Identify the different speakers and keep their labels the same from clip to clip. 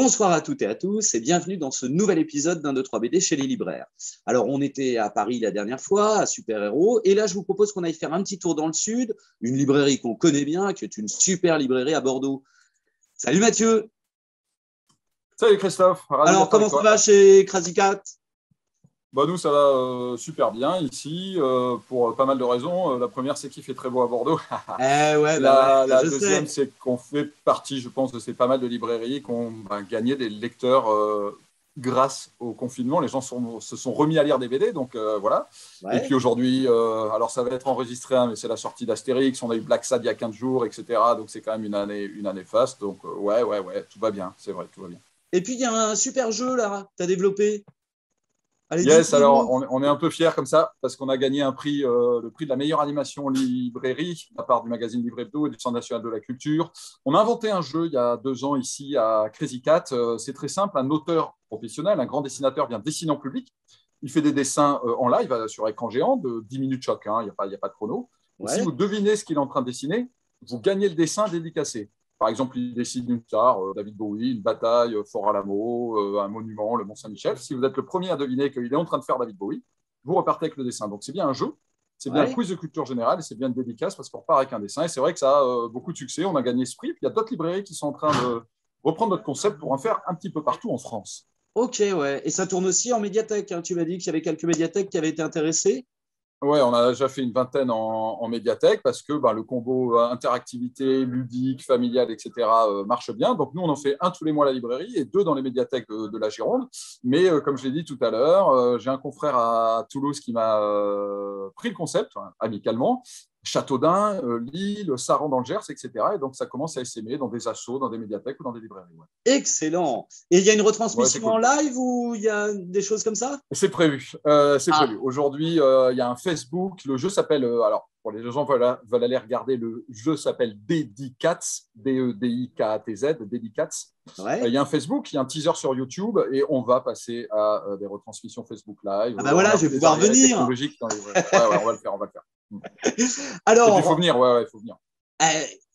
Speaker 1: Bonsoir à toutes et à tous et bienvenue dans ce nouvel épisode d'un 2, 3 BD chez les libraires. Alors, on était à Paris la dernière fois, à Super Héros, et là, je vous propose qu'on aille faire un petit tour dans le sud, une librairie qu'on connaît bien, qui est une super librairie à Bordeaux. Salut Mathieu.
Speaker 2: Salut Christophe, ravi
Speaker 1: Alors,
Speaker 2: d'être avec
Speaker 1: comment ça
Speaker 2: toi.
Speaker 1: va chez Crazy Cat?
Speaker 2: Nous, ça va super bien ici, pour pas mal de raisons. La première, c'est qu'il fait très beau à Bordeaux.
Speaker 1: Ouais,
Speaker 2: La
Speaker 1: je
Speaker 2: deuxième,
Speaker 1: sais.
Speaker 2: c'est qu'on fait partie, je pense, de ces pas mal de librairies qui ont gagné des lecteurs grâce au confinement. Les gens se sont remis à lire des BD, donc voilà. Et
Speaker 1: Ouais.
Speaker 2: puis aujourd'hui, alors ça va être enregistré, hein, mais c'est la sortie d'Astérix. On a eu Black Sad il y a 15 jours, etc. Donc c'est quand même une année faste. Donc ouais, tout va bien, c'est vrai, tout va bien.
Speaker 1: Et puis, il y a un super jeu là, tu as développé. Allez,
Speaker 2: Yes,
Speaker 1: dis-nous.
Speaker 2: alors on est un peu fiers comme ça parce qu'on a gagné un prix, le prix de la meilleure animation librairie de la part du magazine Livre Hebdo et du Centre national de la culture. On a inventé un jeu il y a 2 ans ici à Crazy Cat. C'est très simple, un auteur professionnel, un grand dessinateur vient dessiner en public. Il fait des dessins en live sur écran géant de 10 minutes chacun, il y a pas de chrono. Et si
Speaker 1: Ouais.
Speaker 2: vous devinez ce qu'il est en train de dessiner, vous gagnez le dessin dédicacé. Par exemple, il décide une star, David Bowie, une bataille, Fort Alamo, un monument, le Mont Saint-Michel. Si vous êtes le premier à deviner qu'il est en train de faire David Bowie, vous repartez avec le dessin. Donc c'est bien un jeu, c'est bien un
Speaker 1: Ouais.
Speaker 2: quiz de culture générale et c'est bien une dédicace parce qu'on repart avec un dessin. Et c'est vrai que ça a beaucoup de succès. On a gagné ce prix. Puis il y a d'autres librairies qui sont en train de reprendre notre concept pour en faire un petit peu partout en France.
Speaker 1: Ok, ouais. Et ça tourne aussi en médiathèque, hein. Tu m'as dit qu'il y avait quelques médiathèques qui avaient été intéressées.
Speaker 2: Ouais, on a déjà fait une vingtaine en médiathèque parce que le combo interactivité, ludique, familiale, etc. Marche bien. Donc nous, on en fait un tous les mois à la librairie et 2 dans les médiathèques de la Gironde. Mais comme je l'ai dit tout à l'heure, j'ai un confrère à Toulouse qui m'a pris le concept, hein, amicalement. Châteaudun, Lille, Saran dans le Gers, etc. Et donc ça commence à s'aimer dans des assos, dans des médiathèques ou dans des librairies. Ouais,
Speaker 1: Excellent. Et il y a une
Speaker 2: ouais, c'est
Speaker 1: retransmission en
Speaker 2: cool.
Speaker 1: live ou il y a des choses comme ça?
Speaker 2: C'est prévu. C'est prévu.
Speaker 1: Ah,
Speaker 2: Aujourd'hui, il y a un Facebook. Le jeu s'appelle. Alors, pour les gens veulent aller regarder, le jeu s'appelle Dedicats, D-E-D-I-K-A-T-Z, Dedicats. Il
Speaker 1: ouais.
Speaker 2: y a un Facebook, il y a un teaser sur YouTube et on va passer à des retransmissions Facebook Live.
Speaker 1: Ah bah
Speaker 2: On
Speaker 1: voilà,
Speaker 2: a
Speaker 1: je vais
Speaker 2: tous les
Speaker 1: pouvoir
Speaker 2: arriérés
Speaker 1: venir.
Speaker 2: technologiques dans les. Ouais, on va le faire, on va le faire. Et puis, il faut
Speaker 1: Alors,
Speaker 2: venir, ouais, il faut venir.
Speaker 1: euh,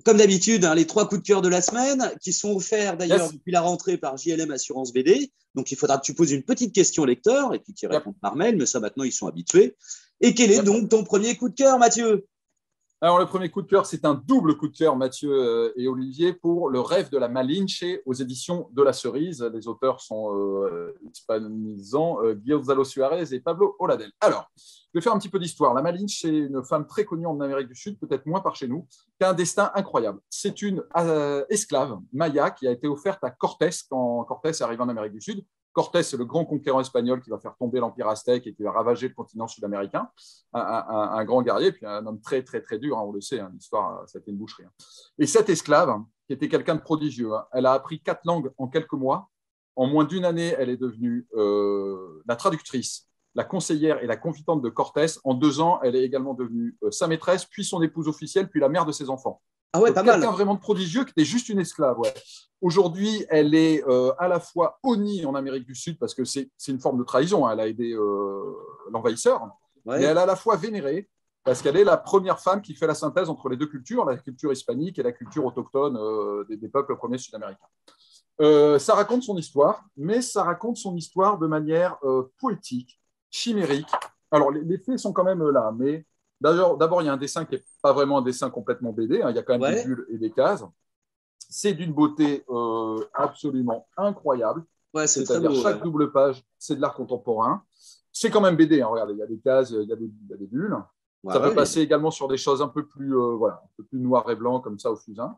Speaker 1: comme d'habitude, hein, les 3 coups de cœur de la semaine qui sont offerts d'ailleurs
Speaker 2: Yes,
Speaker 1: depuis la rentrée par JLM Assurance BD. Donc, il faudra que tu poses une petite question au lecteur et puis qu'ils
Speaker 2: yep,
Speaker 1: répondent par mail, mais ça maintenant ils sont habitués. Et quel est
Speaker 2: yep.
Speaker 1: donc ton premier coup de cœur, Mathieu?
Speaker 2: Alors, le premier coup de cœur, c'est un double coup de cœur, Mathieu et Olivier, pour Le rêve de la Malinche aux éditions de La Cerise. Les auteurs sont hispanisants, Gonzalo Suarez et Pablo Oladel. Alors, je vais faire un petit peu d'histoire. La Malinche, c'est une femme très connue en Amérique du Sud, peut-être moins par chez nous, qui a un destin incroyable. C'est une esclave, Maya, qui a été offerte à Cortés quand Cortés arrive en Amérique du Sud. Cortés, c'est le grand conquérant espagnol qui va faire tomber l'Empire aztèque et qui va ravager le continent sud-américain. Un grand guerrier, puis un homme très, très, très dur, hein, on le sait, hein, l'histoire, ça a été une boucherie. Hein. Et cette esclave, qui était quelqu'un de prodigieux, hein, elle a appris 4 langues en quelques mois. En moins d'une année, elle est devenue la traductrice, la conseillère et la confidente de Cortés. En 2 ans, elle est également devenue sa maîtresse, puis son épouse officielle, puis la mère de ses enfants.
Speaker 1: Ah ouais,
Speaker 2: Donc,
Speaker 1: pas
Speaker 2: quelqu'un
Speaker 1: mal.
Speaker 2: vraiment de prodigieux qui était juste une esclave. Ouais. Aujourd'hui, elle est à la fois honnie en Amérique du Sud, parce que c'est une forme de trahison, hein, elle a aidé l'envahisseur, mais
Speaker 1: Ouais.
Speaker 2: elle est à la fois vénérée, parce qu'elle est la première femme qui fait la synthèse entre les deux cultures, la culture hispanique et la culture autochtone des peuples premiers sud-américains. Ça raconte son histoire, mais ça raconte son histoire de manière poétique, chimérique. Alors, les faits sont quand même là, mais d'abord, il y a un dessin qui n'est pas vraiment un dessin complètement BD, hein, il y a quand même des
Speaker 1: Ouais.
Speaker 2: bulles et des cases. C'est d'une beauté absolument incroyable,
Speaker 1: Ouais, c'est très
Speaker 2: c'est-à-dire
Speaker 1: beau. Ouais.
Speaker 2: chaque double page, c'est de l'art contemporain. C'est quand même BD, hein, regardez, il y a des cases, il y a des bulles.
Speaker 1: Ouais,
Speaker 2: Ça peut
Speaker 1: ouais.
Speaker 2: passer également sur des choses un peu plus, voilà, un peu plus noir et blanc, comme ça, au fusain.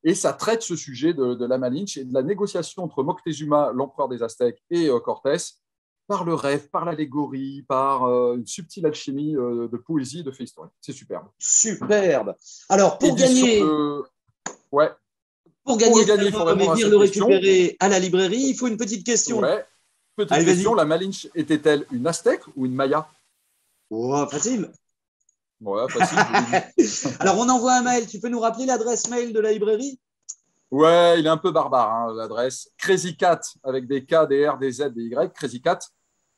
Speaker 2: Et ça traite ce sujet de la Malinche et de la négociation entre Moctezuma, l'empereur des Aztèques, et Cortés, par le rêve, par l'allégorie, par une subtile alchimie de poésie et de faits historiques. C'est superbe.
Speaker 1: Superbe. Alors,
Speaker 2: Édition de. Ouais,
Speaker 1: pour
Speaker 2: pour le
Speaker 1: gagner cet
Speaker 2: gagner, il faut
Speaker 1: album et
Speaker 2: répondre à
Speaker 1: venir
Speaker 2: cette
Speaker 1: le
Speaker 2: question.
Speaker 1: récupérer à la librairie, il faut une petite question.
Speaker 2: Ouais. Petite
Speaker 1: Allez,
Speaker 2: question,
Speaker 1: vas-y.
Speaker 2: la Malinche était-elle une Aztèque ou une Maya?
Speaker 1: Oh, facile.
Speaker 2: Ouais, facile, je l'ai dit.
Speaker 1: Alors, on envoie un mail. Tu peux nous rappeler l'adresse mail de la librairie?
Speaker 2: Ouais, il est un peu barbare, hein, l'adresse. Crazycat, avec des K, des R, des Z, des Y, Crazycat.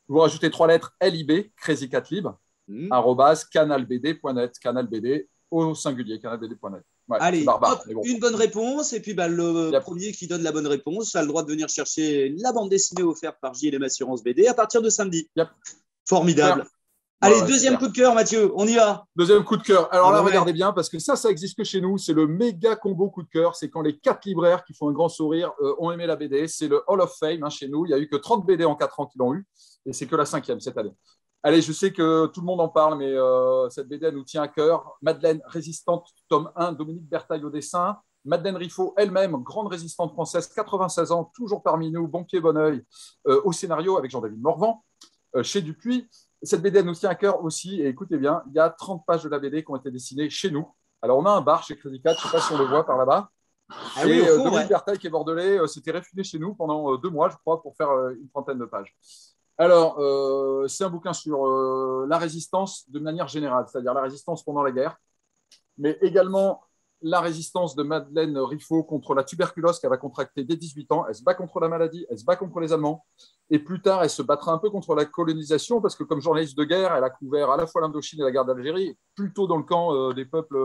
Speaker 2: Vous rajoutez 3 lettres LIB, Crazycatlib,
Speaker 1: Hmm.
Speaker 2: arrobas canalbd.net, canalbd au singulier, canalbd.net. Ouais,
Speaker 1: Allez,
Speaker 2: barbare,
Speaker 1: hop, une bonne réponse. Et puis, le premier qui donne la bonne réponse a le droit de venir chercher la bande dessinée offerte par JLM Assurance BD à partir de samedi.
Speaker 2: Yep.
Speaker 1: Formidable. Allez, deuxième coup de cœur, Mathieu, on y va.
Speaker 2: Deuxième coup de cœur. Alors là, regardez bien, parce que ça existe que chez nous. C'est le méga combo coup de cœur. C'est quand les 4 libraires qui font un grand sourire ont aimé la BD. C'est le Hall of Fame chez nous. Il n'y a eu que 30 BD en 4 ans qui l'ont eu. Et c'est que la 5e cette année. Allez, je sais que tout le monde en parle, mais cette BD elle nous tient à cœur. Madeleine Résistante, tome 1, Dominique Bertaille au dessin. Madeleine Riffaut, elle-même, grande résistante française, 96 ans, toujours parmi nous, bon pied, bon oeil, au scénario avec Jean-David Morvan, chez Dupuis. Cette BD elle nous tient à cœur aussi. Et écoutez bien, il y a 30 pages de la BD qui ont été dessinées chez nous. Alors, on a un bar chez Crédit 4, je ne sais pas si on le voit par là-bas.
Speaker 1: Ah oui,
Speaker 2: Dominique Bertaille, qui est bordelais, s'était réfugié chez nous pendant 2 mois, je crois, pour faire une trentaine de pages. Alors, c'est un bouquin sur la résistance de manière générale, c'est-à-dire la résistance pendant la guerre, mais également la résistance de Madeleine Riffaut contre la tuberculose qu'elle va contracter dès 18 ans. Elle se bat contre la maladie, elle se bat contre les Allemands. Et plus tard, elle se battra un peu contre la colonisation parce que comme journaliste de guerre, elle a couvert à la fois l'Indochine et la guerre d'Algérie, plutôt dans le camp des peuples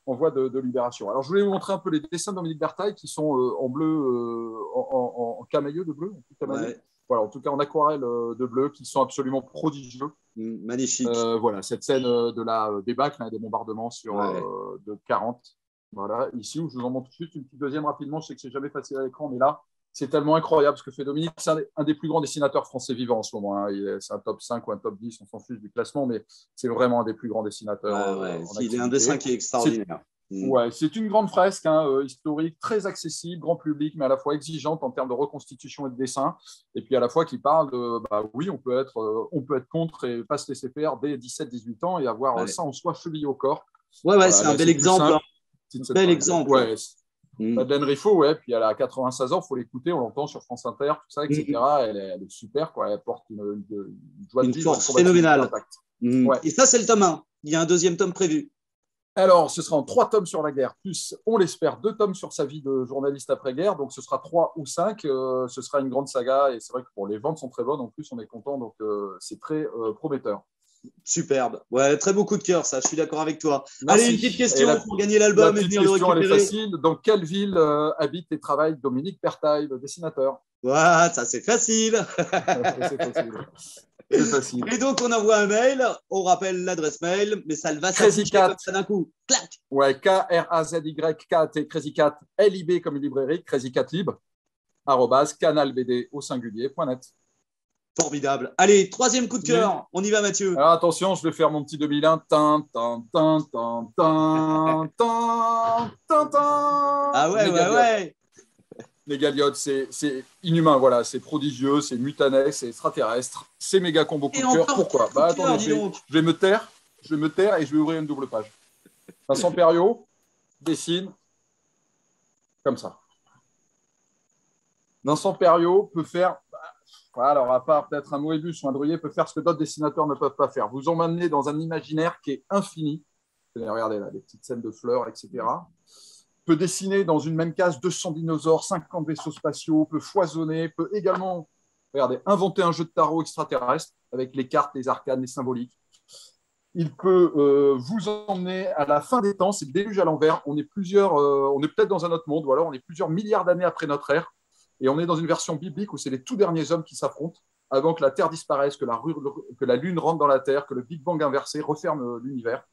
Speaker 2: en voie de libération. Alors, je voulais vous montrer un peu les dessins de Dominique Bertaille qui sont en bleu, en camailleux de bleu. Voilà, en tout cas en aquarelle de bleu, qui sont absolument prodigieux.
Speaker 1: Magnifique.
Speaker 2: Voilà, cette scène de la débâcle, des bombardements de 40. Voilà, ici où je vous en montre tout de suite une petite deuxième rapidement. Je sais que c'est jamais facile à l'écran, mais là, c'est tellement incroyable ce que fait Dominique. C'est un des plus grands dessinateurs français vivants en ce moment. C'est un top 5 ou un top 10, on s'en fiche du classement, mais c'est vraiment un des plus grands dessinateurs.
Speaker 1: Il est un dessin qui est extraordinaire.
Speaker 2: C'est une grande fresque historique, très accessible, grand public, mais à la fois exigeante en termes de reconstitution et de dessin. Et puis à la fois qui parle de, oui, on peut être contre et pas se laisser faire dès 17-18 ans et avoir ça en soi chevillé au corps.
Speaker 1: Voilà, c'est un bel exemple. Bel exemple.
Speaker 2: Madeleine Riffaut, puis elle a 96 ans, il faut l'écouter, on l'entend sur France Inter, tout ça, etc. Elle est super, quoi. Elle porte une joie de vivre,
Speaker 1: force phénoménale. Et ça, c'est le tome 1. Il y a un deuxième tome prévu.
Speaker 2: Alors, ce sera en 3 tomes sur la guerre, plus, on l'espère, 2 tomes sur sa vie de journaliste après-guerre. Donc, ce sera 3 ou 5. Ce sera une grande saga. Et c'est vrai que les ventes sont très bonnes. En plus, on est content. Donc, c'est très prometteur.
Speaker 1: Superbe. Ouais, très beau coup de cœur, ça. Je suis d'accord avec toi. Merci. Allez, une petite question pour gagner l'album et venir le récupérer.
Speaker 2: Elle est facile. Dans quelle ville habite et travaille Dominique Bertaille, le dessinateur?
Speaker 1: Ça, c'est facile.
Speaker 2: C'est facile.
Speaker 1: Et donc, on envoie un mail, on rappelle l'adresse mail, mais ça va
Speaker 2: s'afficher
Speaker 1: comme ça d'un coup. Clac.
Speaker 2: Ouais, KRAZYKT, Crazy Cat, LIB comme une librairie, Crazy Cat Lib, @canalbd au singulier.net.
Speaker 1: Formidable. Allez, troisième coup de cœur. On y va, Mathieu.
Speaker 2: Alors, attention, je vais faire mon petit 2001.
Speaker 1: Ah ouais.
Speaker 2: Les Galiotes, c'est inhumain, voilà, c'est prodigieux, c'est mutanesque, c'est extraterrestre, c'est méga combo coup de cœur. Pourquoi? Attendez, je vais me taire et je vais ouvrir une double page. Vincent Perriot dessine comme ça. Vincent Perriot peut faire, alors à part peut-être un Moebius ou un Druillet, peut faire ce que d'autres dessinateurs ne peuvent pas faire. Vous emmenez dans un imaginaire qui est infini. Regardez là, des petites scènes de fleurs, etc. Peut dessiner dans une même case 200 dinosaures, 50 vaisseaux spatiaux, peut foisonner, peut également, regardez, inventer un jeu de tarot extraterrestre avec les cartes, les arcanes, les symboliques. Il peut vous emmener à la fin des temps, c'est le déluge à l'envers. On est peut-être dans un autre monde, ou alors on est plusieurs milliards d'années après notre ère, et on est dans une version biblique où c'est les tout derniers hommes qui s'affrontent avant que la Terre disparaisse, que la Lune rentre dans la Terre, que le Big Bang inversé referme l'univers.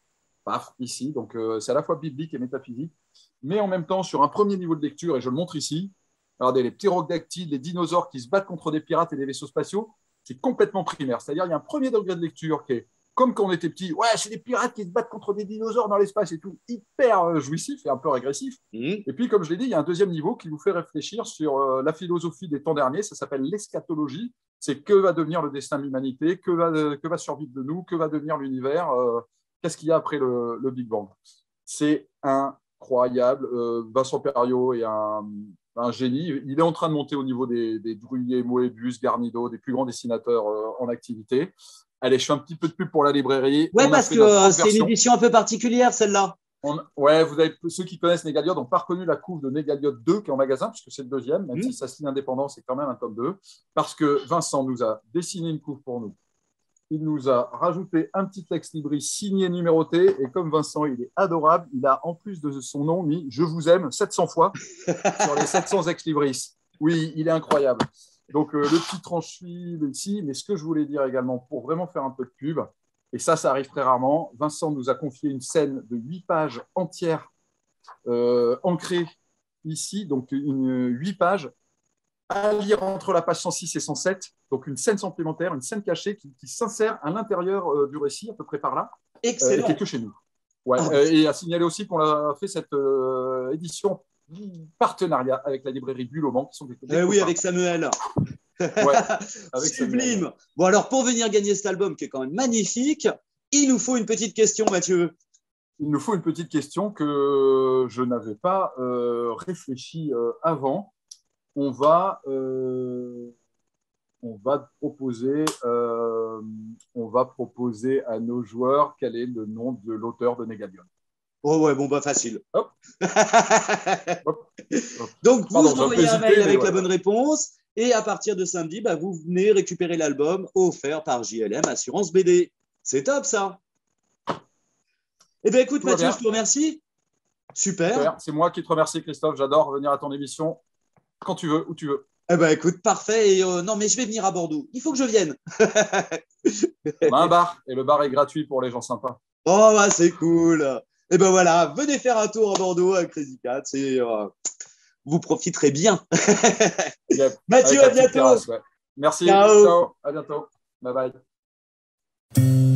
Speaker 2: Paf, ici. Donc, c'est à la fois biblique et métaphysique. Mais en même temps, sur un premier niveau de lecture, et je le montre ici, regardez, les ptérodactyles, les dinosaures qui se battent contre des pirates et des vaisseaux spatiaux, c'est complètement primaire. C'est-à-dire, il y a un premier degré de lecture qui est, comme quand on était petit, c'est des pirates qui se battent contre des dinosaures dans l'espace et tout, hyper jouissif et un peu régressif. Et puis, comme je l'ai dit, il y a un deuxième niveau qui vous fait réfléchir sur la philosophie des temps derniers, ça s'appelle l'eschatologie. C'est que va devenir le destin de l'humanité, que va survivre de nous, que va devenir l'univers, qu'est-ce qu'il y a après le Big Bang. C'est incroyable. Vincent Perriot est un génie. Il est en train de monter au niveau des Druillet, Moebius, Garnido, des plus grands dessinateurs en activité. Allez, je fais un petit peu de pub pour la librairie.
Speaker 1: Ouais, parce que c'est une édition un peu particulière, celle-là.
Speaker 2: Vous avez ceux qui connaissent Négaliot n'ont pas reconnu la couve de Négaliot 2 qui est en magasin, puisque c'est le deuxième, même si ça signe indépendant, c'est quand même un tome 2, parce que Vincent nous a dessiné une couve pour nous il nous a rajouté un petit ex libris signé, numéroté. Et comme Vincent, il est adorable, il a en plus de son nom mis « Je vous aime » 700 fois sur les 700 ex libris. Oui, il est incroyable. Donc, le petit tranche-fil ici. Mais ce que je voulais dire également, pour vraiment faire un peu de pub, et ça arrive très rarement, Vincent nous a confié une scène de 8 pages entières ancrées ici, donc 8 pages à lire entre la page 106 et 107, donc une scène supplémentaire, une scène cachée qui s'insère à l'intérieur du récit, à peu près par là, et qui est que chez nous. Ouais. Et à signaler aussi qu'on a fait cette édition partenariat avec la librairie Bulle au Mans, qui sont des
Speaker 1: oui, avec Samuel.
Speaker 2: Ouais, avec
Speaker 1: Sublime.
Speaker 2: Samuel.
Speaker 1: Bon, alors, pour venir gagner cet album qui est quand même magnifique, il nous faut une petite question, Mathieu.
Speaker 2: Il nous faut une petite question que je n'avais pas réfléchi avant. On va proposer à nos joueurs quel est le nom de l'auteur de Négalion.
Speaker 1: Oh ouais, bon, bah facile.
Speaker 2: Hop.
Speaker 1: Donc, vous envoyez un mail avec la bonne réponse et à partir de samedi, bah, vous venez récupérer l'album offert par JLM Assurance BD. C'est top, ça. Eh bien, écoute, Mathieu, je te remercie. Super.
Speaker 2: C'est moi qui te remercie, Christophe. J'adore venir à ton émission quand tu veux, où tu veux.
Speaker 1: Eh ben, écoute, parfait. Et non, mais je vais venir à Bordeaux. Il faut que je vienne.
Speaker 2: On a un bar et le bar est gratuit pour les gens sympas.
Speaker 1: Oh, bah, c'est cool. Et ben voilà, venez faire un tour à Bordeaux avec Crazy Cat. Vous profiterez bien.
Speaker 2: Yep.
Speaker 1: Mathieu, à bientôt.
Speaker 2: Terrasse, ouais. Merci. Ciao. À bientôt. Bye bye.